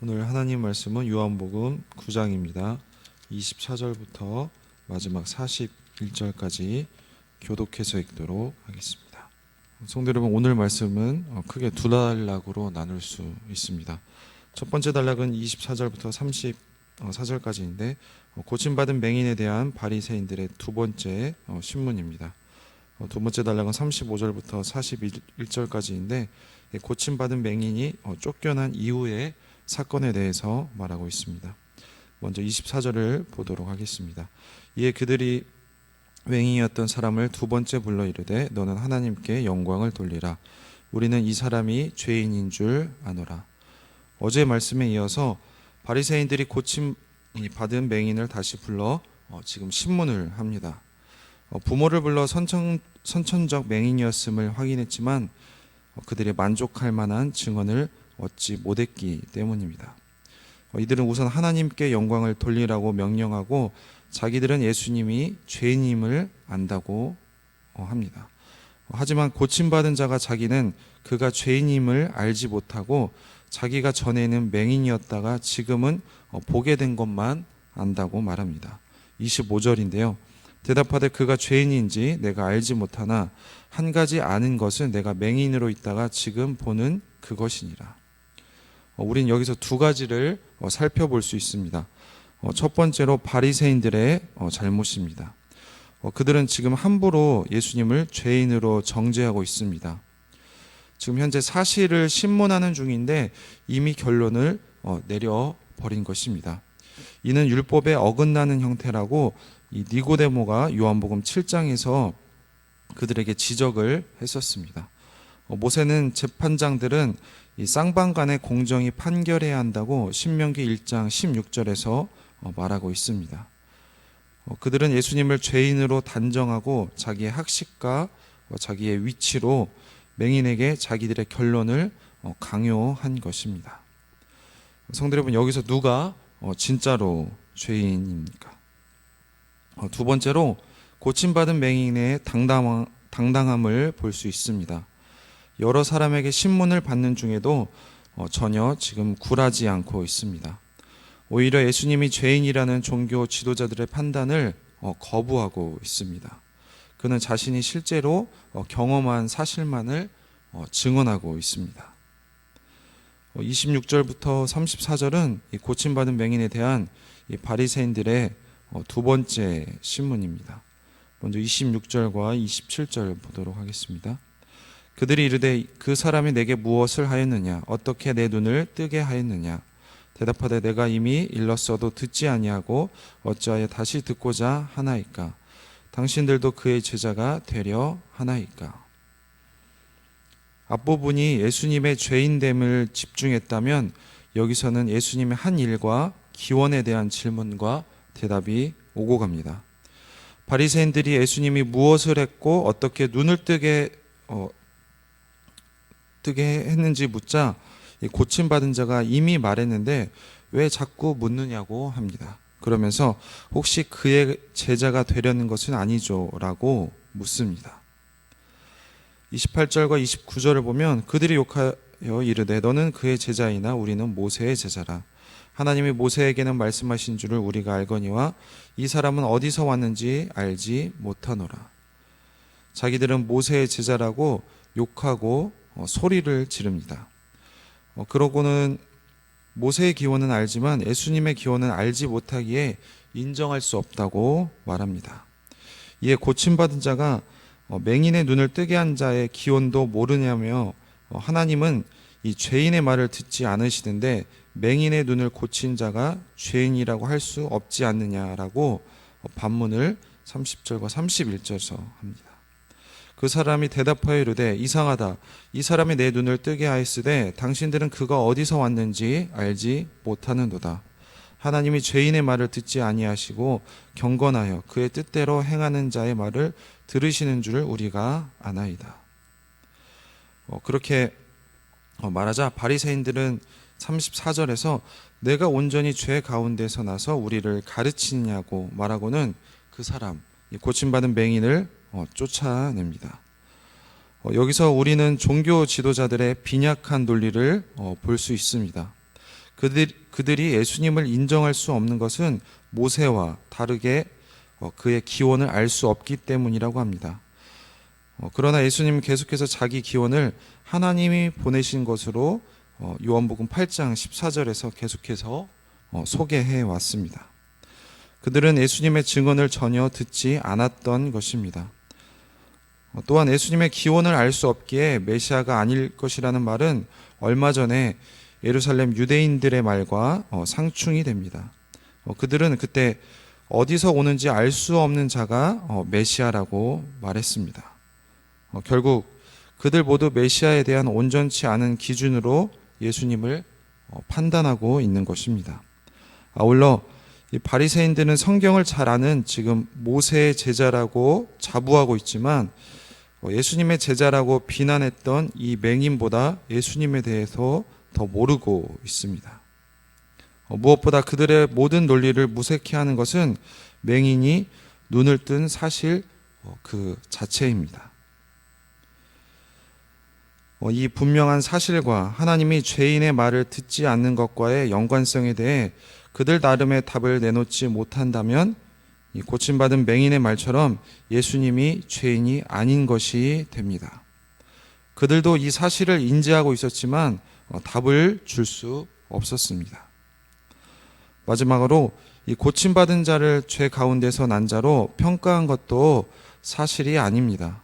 오늘 하나님 말씀은 요한복음 9장입니다. 24절부터 마지막 41절까지 교독해서 읽도록 하겠습니다. 성도 여러분, 오늘 말씀은 크게 두 단락으로 나눌 수 있습니다. 첫 번째 단락은 24절부터 34절까지인데 고침받은 맹인에 대한 바리새인들의 두 번째 신문입니다. 두 번째 단락은 35절부터 41절까지인데 고침받은 맹인이 쫓겨난 이후에 사건에 대해서 말하고 있습니다. 먼저 24절을 보도록 하겠습니다. 이에 그들이 맹인이었던 사람을 두 번째 불러 이르되 너는 하나님께 영광을 돌리라. 우리는 이 사람이 죄인인 줄 아노라. 어제 말씀에 이어서 바리새인들이 고침 받은 맹인을 다시 불러 지금 신문을 합니다. 부모를 불러 선천적 맹인이었음을 확인했지만 그들이 만족할 만한 증언을 얻지 못했기 때문입니다. 이들은 우선 하나님께 영광을 돌리라고 명령하고 자기들은 예수님이 죄인임을 안다고 합니다. 하지만 고침받은 자가 자기는 그가 죄인임을 알지 못하고 자기가 전에는 맹인이었다가 지금은 보게 된 것만 안다고 말합니다. 25절인데요. 대답하되 그가 죄인인지 내가 알지 못하나 한 가지 아는 것은 내가 맹인으로 있다가 지금 보는 그것이니라. 우린 여기서 두 가지를 살펴볼 수 있습니다. 첫 번째로 바리새인들의 잘못입니다. 그들은 지금 함부로 예수님을 죄인으로 정죄하고 있습니다. 지금 현재 사실을 신문하는 중인데 이미 결론을 내려버린 것입니다. 이는 율법에 어긋나는 형태라고 이 니고데모가 요한복음 7장에서 그들에게 지적을 했었습니다. 모세는 재판장들은 이 쌍방간에 공정히 판결해야 한다고 신명기 1장 16절에서 말하고 있습니다. 그들은 예수님을 죄인으로 단정하고 자기의 학식과 자기의 위치로 맹인에게 자기들의 결론을 강요한 것입니다. 성도 여러분, 여기서 누가 진짜로 죄인입니까? 두 번째로 고침받은 맹인의 당당함을 볼 수 있습니다. 여러 사람에게 신문을 받는 중에도 전혀 지금 굴하지 않고 있습니다. 오히려 예수님이 죄인이라는 종교 지도자들의 판단을 거부하고 있습니다. 그는 자신이 실제로 경험한 사실만을 증언하고 있습니다. 26절부터 34절은 이 고침받은 맹인에 대한 이 바리새인들의 두 번째 신문입니다. 먼저 26절과 27절 보도록 하겠습니다. 그들이 이르되 그 사람이 내게 무엇을 하였느냐? 어떻게 내 눈을 뜨게 하였느냐? 대답하되 내가 이미 일렀어도 듣지 아니하고 어찌하여 다시 듣고자 하나이까? 당신들도 그의 제자가 되려 하나이까? 앞부분이 예수님의 죄인됨을 집중했다면 여기서는 예수님의 한 일과 기원에 대한 질문과 대답이 오고 갑니다. 바리새인들이 예수님이 무엇을 했고 어떻게 눈을 뜨게 했는지 묻자 고침받은 자가 이미 말했는데 왜 자꾸 묻느냐고 합니다. 그러면서 혹시 그의 제자가 되려는 것은 아니죠? 라고 묻습니다. 28절과 29절을 보면 그들이 욕하여 이르되 너는 그의 제자이나 우리는 모세의 제자라. 하나님이 모세에게는 말씀하신 줄을 우리가 알거니와 이 사람은 어디서 왔는지 알지 못하노라. 자기들은 모세의 제자라고 욕하고 소리를 지릅니다. 그러고는 모세의 기원은 알지만 예수님의 기원은 알지 못하기에 인정할 수 없다고 말합니다. 이에 고침받은 자가 맹인의 눈을 뜨게 한 자의 기원도 모르냐며 하나님은 이 죄인의 말을 듣지 않으시는데 맹인의 눈을 고친 자가 죄인이라고 할 수 없지 않느냐라고 반문을 30절과 31절에서 합니다. 그 사람이 대답하여 이르되 이상하다. 이 사람이 내 눈을 뜨게 하였으되 당신들은 그가 어디서 왔는지 알지 못하는도다. 하나님이 죄인의 말을 듣지 아니하시고 경건하여 그의 뜻대로 행하는 자의 말을 들으시는 줄을 우리가 아나이다. 그렇게 말하자 바리새인들은 34절에서 내가 온전히 죄 가운데서 나서 우리를 가르치느냐고 말하고는 그 사람, 고침받은 맹인을 쫓아냅니다. 여기서 우리는 종교 지도자들의 빈약한 논리를 볼 수 있습니다. 그들이 예수님을 인정할 수 없는 것은 모세와 다르게 그의 기원을 알 수 없기 때문이라고 합니다. 그러나 예수님은 계속해서 자기 기원을 하나님이 보내신 것으로 요한복음 8장 14절에서 계속해서 소개해 왔습니다. 그들은 예수님의 증언을 전혀 듣지 않았던 것입니다. 또한 예수님의 기원을 알 수 없기에 메시아가 아닐 것이라는 말은 얼마 전에 예루살렘 유대인들의 말과 상충이 됩니다. 그들은 그때 어디서 오는지 알 수 없는 자가 메시아라고 말했습니다. 결국 그들 모두 메시아에 대한 온전치 않은 기준으로 예수님을 판단하고 있는 것입니다. 아울러 이 바리새인들은 성경을 잘 아는 지금 모세의 제자라고 자부하고 있지만 예수님의 제자라고 비난했던 이 맹인보다 예수님에 대해서 더 모르고 있습니다. 무엇보다 그들의 모든 논리를 무색해 하는 것은 맹인이 눈을 뜬 사실 그 자체입니다. 이 분명한 사실과 하나님이 죄인의 말을 듣지 않는 것과의 연관성에 대해 그들 나름의 답을 내놓지 못한다면 이 고침받은 맹인의 말처럼 예수님이 죄인이 아닌 것이 됩니다. 그들도 이 사실을 인지하고 있었지만 답을 줄 수 없었습니다. 마지막으로 이 고침받은 자를 죄 가운데서 난 자로 평가한 것도 사실이 아닙니다.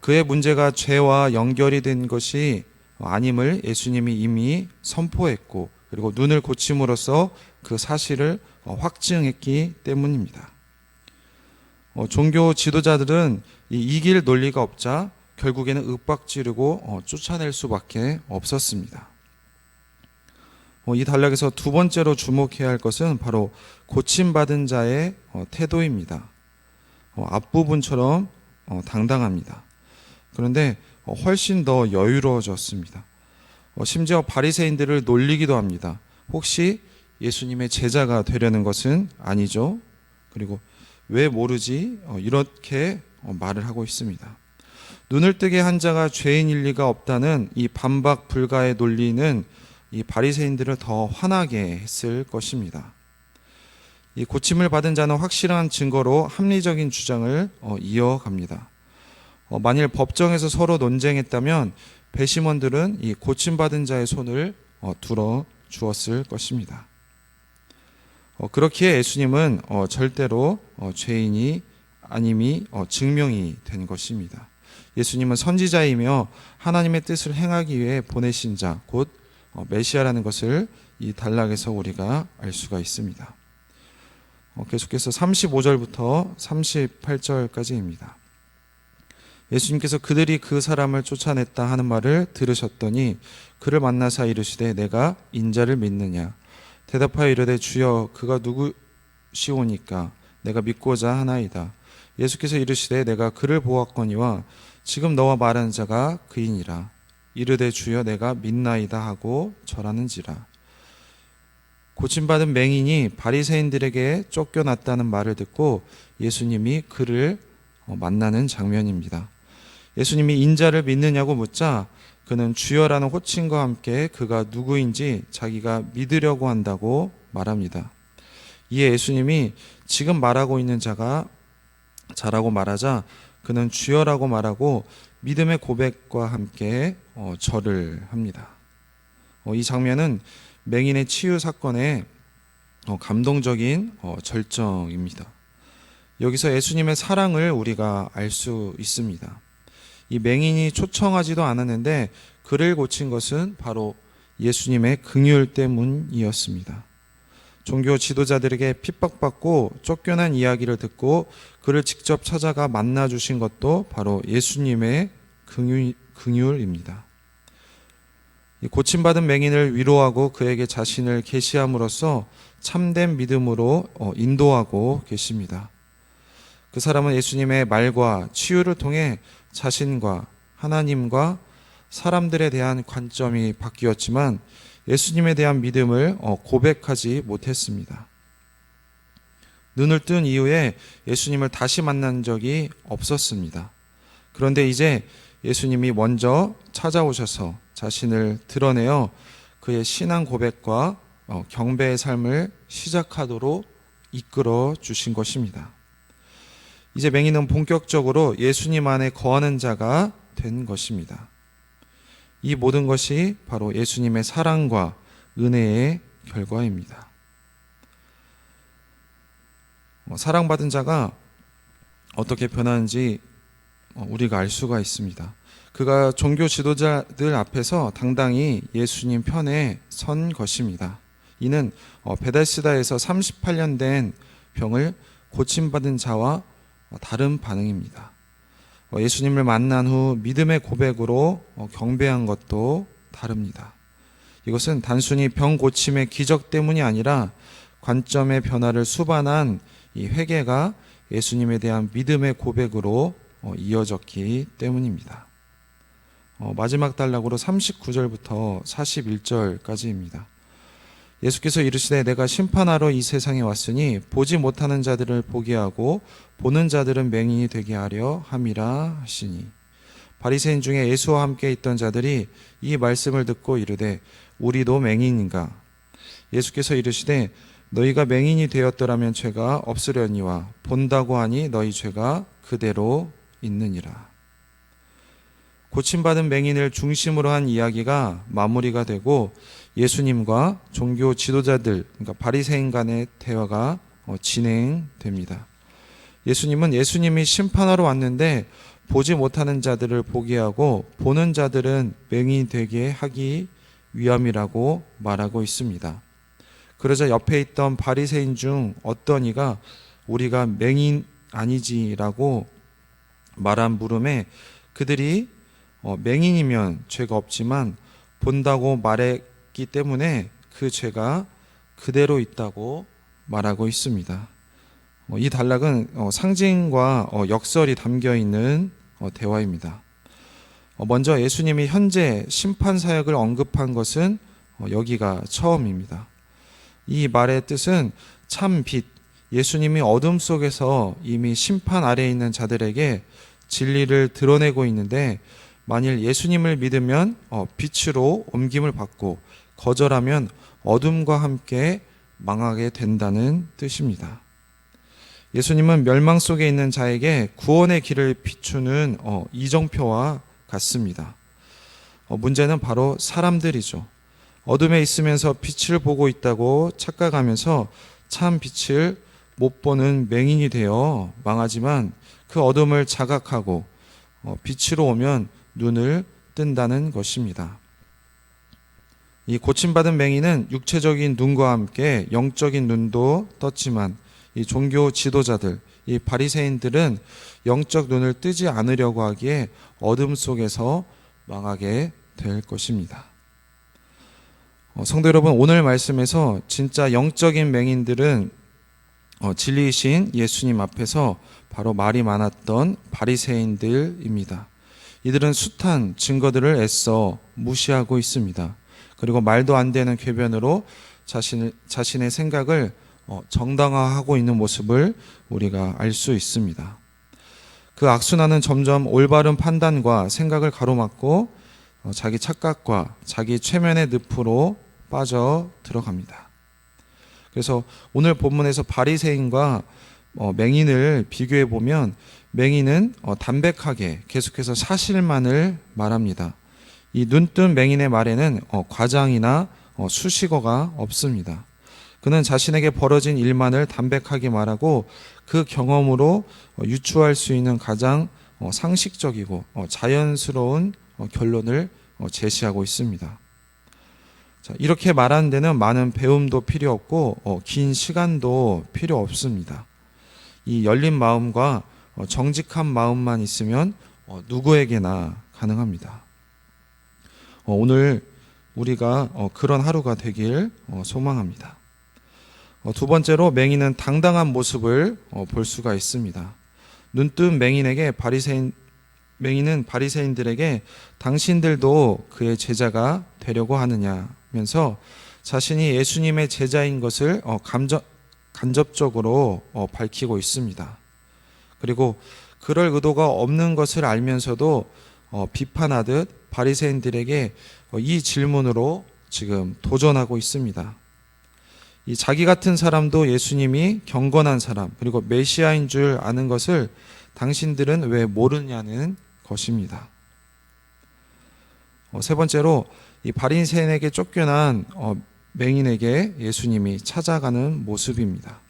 그의 문제가 죄와 연결이 된 것이 아님을 예수님이 이미 선포했고 그리고 눈을 고침으로써 그 사실을 확증했기 때문입니다. 종교 지도자들은 이길 논리가 없자 결국에는 윽박지르고 쫓아낼 수밖에 없었습니다. 이 단락에서 두 번째로 주목해야 할 것은 바로 고침받은 자의 태도입니다. 앞부분처럼 당당합니다. 그런데 훨씬 더 여유로워졌습니다. 심지어 바리새인들을 놀리기도 합니다. 혹시 예수님의 제자가 되려는 것은 아니죠? 그리고 왜 모르지? 이렇게 말을 하고 있습니다. 눈을 뜨게 한 자가 죄인일 리가 없다는 이 반박 불가의 논리는 이 바리새인들을 더 화나게 했을 것입니다. 이 고침을 받은 자는 확실한 증거로 합리적인 주장을 이어갑니다. 만일 법정에서 서로 논쟁했다면 배심원들은 이 고침받은 자의 손을 들어 주었을 것입니다. 그렇기에 예수님은 절대로 죄인이 아님이 증명이 된 것입니다. 예수님은 선지자이며 하나님의 뜻을 행하기 위해 보내신 자, 곧 메시아라는 것을 이 단락에서 우리가 알 수가 있습니다. 계속해서 35절부터 38절까지입니다. 예수님께서 그들이 그 사람을 쫓아냈다 하는 말을 들으셨더니 그를 만나사 이르시되 내가 인자를 믿느냐 대답하여 이르되 주여 그가 누구시오니까 내가 믿고자 하나이다. 예수께서 이르시되 내가 그를 보았거니와 지금 너와 말하는 자가 그이니라. 이르되 주여 내가 믿나이다 하고 절하는지라. 고침받은 맹인이 바리새인들에게 쫓겨났다는 말을 듣고 예수님이 그를 만나는 장면입니다. 예수님이 인자를 믿느냐고 묻자 그는 주여라는 호칭과 함께 그가 누구인지 자기가 믿으려고 한다고 말합니다. 이에 예수님이 지금 말하고 있는 자라고 말하자 그는 주여라고 말하고 믿음의 고백과 함께 절을 합니다. 이 장면은 맹인의 치유 사건의 감동적인 절정입니다. 여기서 예수님의 사랑을 우리가 알 수 있습니다. 이 맹인이 초청하지도 않았는데 그를 고친 것은 바로 예수님의 긍휼 때문이었습니다. 종교 지도자들에게 핍박받고 쫓겨난 이야기를 듣고 그를 직접 찾아가 만나주신 것도 바로 예수님의 긍휼입니다. 고침받은 맹인을 위로하고 그에게 자신을 계시함으로써 참된 믿음으로 인도하고 계십니다. 그 사람은 예수님의 말과 치유를 통해 자신과 하나님과 사람들에 대한 관점이 바뀌었지만 예수님에 대한 믿음을 고백하지 못했습니다. 눈을 뜬 이후에 예수님을 다시 만난 적이 없었습니다. 그런데 이제 예수님이 먼저 찾아오셔서 자신을 드러내어 그의 신앙 고백과 경배의 삶을 시작하도록 이끌어 주신 것입니다. 이제 맹인은 본격적으로 예수님 안에 거하는 자가 된 것입니다. 이 모든 것이 바로 예수님의 사랑과 은혜의 결과입니다. 사랑받은 자가 어떻게 변하는지 우리가 알 수가 있습니다. 그가 종교 지도자들 앞에서 당당히 예수님 편에 선 것입니다. 이는 베데스다에서 38년 된 병을 고침받은 자와 다른 반응입니다. 예수님을 만난 후 믿음의 고백으로 경배한 것도 다릅니다. 이것은 단순히 병 고침의 기적 때문이 아니라 관점의 변화를 수반한 이 회개가 예수님에 대한 믿음의 고백으로 이어졌기 때문입니다. 마지막 단락으로 39절부터 41절까지입니다. 예수께서 이르시되 내가 심판하러 이 세상에 왔으니 보지 못하는 자들을 보게 하고 보는 자들은 맹인이 되게 하려 함이라 하시니 바리새인 중에 예수와 함께 있던 자들이 이 말씀을 듣고 이르되 우리도 맹인인가? 예수께서 이르시되 너희가 맹인이 되었더라면 죄가 없으려니와 본다고 하니 너희 죄가 그대로 있느니라. 고침받은 맹인을 중심으로 한 이야기가 마무리가 되고 예수님과 종교 지도자들, 그러니까 바리새인 간의 대화가 진행됩니다. 예수님이 심판하러 왔는데 보지 못하는 자들을 보게 하고 보는 자들은 맹인이 되게 하기 위함이라고 말하고 있습니다. 그러자 옆에 있던 바리새인 중 어떤 이가 우리가 맹인 아니지라고 말한 물음에 그들이 맹인이면 죄가 없지만 본다고 말했기 때문에 그 죄가 그대로 있다고 말하고 있습니다. 이 단락은 상징과 역설이 담겨 있는 대화입니다. 먼저 예수님이 현재 심판 사역을 언급한 것은 여기가 처음입니다. 이 말의 뜻은 참 빛, 예수님이 어둠 속에서 이미 심판 아래에 있는 자들에게 진리를 드러내고 있는데 만일 예수님을 믿으면 빛으로 옮김을 받고 거절하면 어둠과 함께 망하게 된다는 뜻입니다. 예수님은 멸망 속에 있는 자에게 구원의 길을 비추는 이정표와 같습니다. 문제는 바로 사람들이죠. 어둠에 있으면서 빛을 보고 있다고 착각하면서 참 빛을 못 보는 맹인이 되어 망하지만 그 어둠을 자각하고 빛으로 오면 눈을 뜬다는 것입니다. 이 고침받은 맹인은 육체적인 눈과 함께 영적인 눈도 떴지만 이 종교 지도자들, 이 바리새인들은 영적 눈을 뜨지 않으려고 하기에 어둠 속에서 망하게 될 것입니다. 성도 여러분, 오늘 말씀에서 진짜 영적인 맹인들은 진리이신 예수님 앞에서 바로 말이 많았던 바리새인들입니다. 이들은 숱한 증거들을 애써 무시하고 있습니다. 그리고 말도 안 되는 궤변으로 자신의 생각을 정당화하고 있는 모습을 우리가 알 수 있습니다. 그 악순환은 점점 올바른 판단과 생각을 가로막고 자기 착각과 자기 최면의 늪으로 빠져 들어갑니다. 그래서 오늘 본문에서 바리새인과 맹인을 비교해 보면 맹인은 담백하게 계속해서 사실만을 말합니다. 이 눈뜬 맹인의 말에는 과장이나 수식어가 없습니다. 그는 자신에게 벌어진 일만을 담백하게 말하고 그 경험으로 유추할 수 있는 가장 상식적이고 자연스러운 결론을 제시하고 있습니다. 자, 이렇게 말하는 데는 많은 배움도 필요 없고 긴 시간도 필요 없습니다. 이 열린 마음과 정직한 마음만 있으면 누구에게나 가능합니다. 오늘 우리가 그런 하루가 되길 소망합니다. 두 번째로 맹인은 당당한 모습을 볼 수가 있습니다. 눈뜬 맹인은 바리새인들에게 당신들도 그의 제자가 되려고 하느냐면서 자신이 예수님의 제자인 것을 간접적으로 밝히고 있습니다. 그리고 그럴 의도가 없는 것을 알면서도 비판하듯 바리새인들에게 이 질문으로 지금 도전하고 있습니다. 이 자기 같은 사람도 예수님이 경건한 사람 그리고 메시아인 줄 아는 것을 당신들은 왜 모르냐는 것입니다. 세 번째로 이 바리새인에게 쫓겨난 맹인에게 예수님이 찾아가는 모습입니다.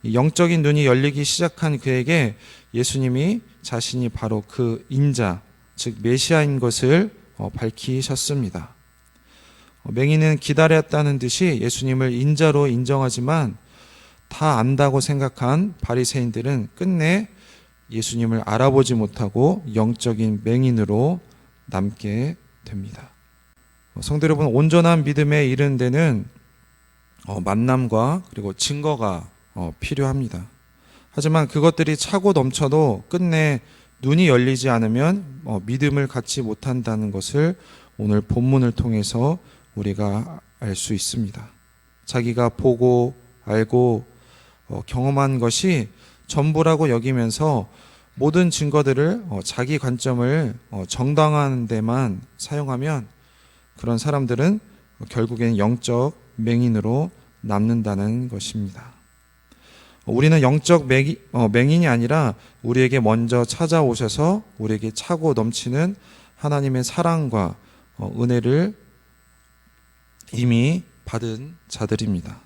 이 영적인 눈이 열리기 시작한 그에게 예수님이 자신이 바로 그 인자, 즉 메시아인 것을 밝히셨습니다. 맹인은 기다렸다는 듯이 예수님을 인자로 인정하지만 다 안다고 생각한 바리새인들은 끝내 예수님을 알아보지 못하고 영적인 맹인으로 남게 됩니다. 성도 여러분, 온전한 믿음에 이른 데는 만남과 그리고 증거가 필요합니다. 하지만 그것들이 차고 넘쳐도 끝내 눈이 열리지 않으면 믿음을 갖지 못한다는 것을 오늘 본문을 통해서 우리가 알 수 있습니다. 자기가 보고 알고 경험한 것이 전부라고 여기면서 모든 증거들을 자기 관점을 정당화하는 데만 사용하면 그런 사람들은 결국엔 영적 맹인으로 남는다는 것입니다. 우리는 영적 맹인이 아니라 우리에게 먼저 찾아오셔서 우리에게 차고 넘치는 하나님의 사랑과 은혜를 이미 받은 자들입니다.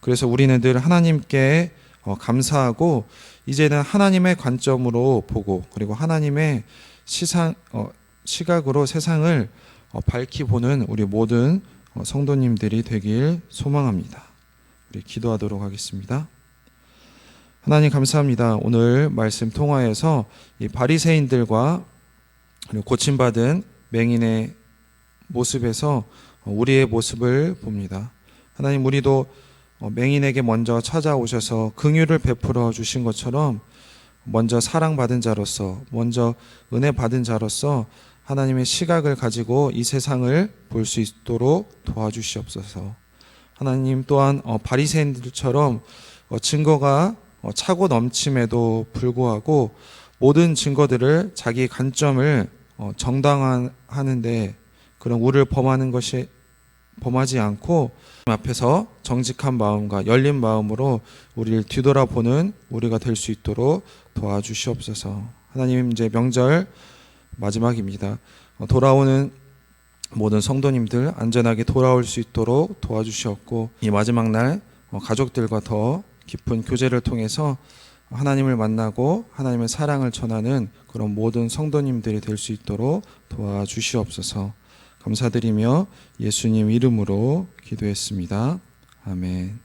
그래서 우리는 늘 하나님께 감사하고 이제는 하나님의 관점으로 보고 그리고 하나님의 시각으로 세상을 밝히 보는 우리 모든 성도님들이 되길 소망합니다. 우리 기도하도록 하겠습니다. 하나님 감사합니다. 오늘 말씀 통하여서 이 바리새인들과 고침받은 맹인의 모습에서 우리의 모습을 봅니다. 하나님, 우리도 맹인에게 먼저 찾아오셔서 긍휼을 베풀어 주신 것처럼 먼저 사랑받은 자로서, 먼저 은혜 받은 자로서 하나님의 시각을 가지고 이 세상을 볼 수 있도록 도와주시옵소서. 하나님 또한 바리새인들처럼 증거가 차고 넘침에도 불구하고 모든 증거들을 자기 관점을 정당화하는데 그런 우를 범하지 않고 앞에서 정직한 마음과 열린 마음으로 우리를 뒤돌아보는 우리가 될 수 있도록 도와주시옵소서. 하나님, 이제 명절 마지막입니다. 돌아오는 모든 성도님들 안전하게 돌아올 수 있도록 도와주시옵고 이 마지막 날 가족들과 더 깊은 교제를 통해서 하나님을 만나고 하나님의 사랑을 전하는 그런 모든 성도님들이 될 수 있도록 도와주시옵소서. 감사드리며 예수님 이름으로 기도했습니다. 아멘.